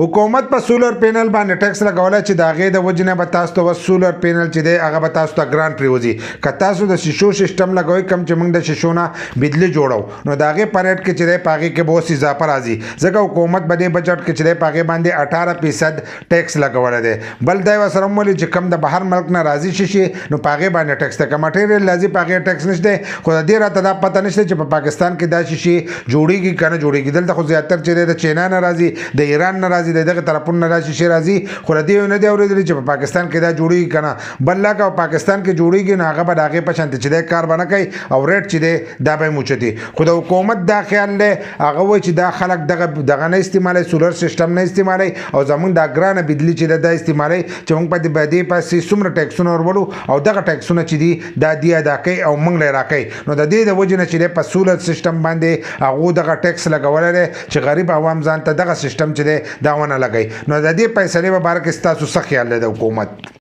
حکومت په سولر پینل باندې ټیکس لګولای چې د هغې د وجې نه به تاسو ته سولر پینل چې دی هغه به تاسو ته ګران پرېوځي که تاسو د شیشو سیسټم لګوئ کوم چې موږ د شیشو نه بجلي جوړو نو د هغې په ریټ کې چې دی په هغې کې به اوس اضافه راځي ځکه حکومت په دې بجټ کې چې دی په هغې باندې 18% ټیکس لګولی دی بل دا یې ورسره هم ویلي چې کوم د بهر ملک نه راځي شیشې نو په هغې باندې ټیکس دی که مټیریل راځي په هغې ټیکس نشته خو د دې راته دا پته نشته چې په پاکستان کې دا شیشې جوړېږي که نه جوړېږي دلته خو زیاتر چې دی د چینا نه راځي د ایران نه راځي د دغه طرفونو نه شیشې راځي خو د دې نه دی اورېدلي چې په پاکستان کې دا جوړېږي که نه بل لا که پاکستان کې جوړېږي نو هغه به د هغې په شانتې چې دی کار به نه کوي او ریټ چې دی دا به یې موچتي خو د حکومت دا خیال دی هغه وایي چې دا خلک دغه نه استعمالوي سولر سیسټم نه استعمالوي او زمونږ دا ګرانه بجلي چې ده دا استعمالوي چې موږ په دې پسې څومره ټیکسونه ورولو او دغه ټیکسونه چې دي دا دی ادا کوي او موږ له راکوي نو د دې د وجې نه چې دی په سولر سیسټم باندې هغو دغه ټیکس لګولی دی چې غریب عوام ځان ته دغه سیسټم چې دی دا ونه لګوي نو د دې فیصلې په باره کې ستاسو څه خیال دی د حکومت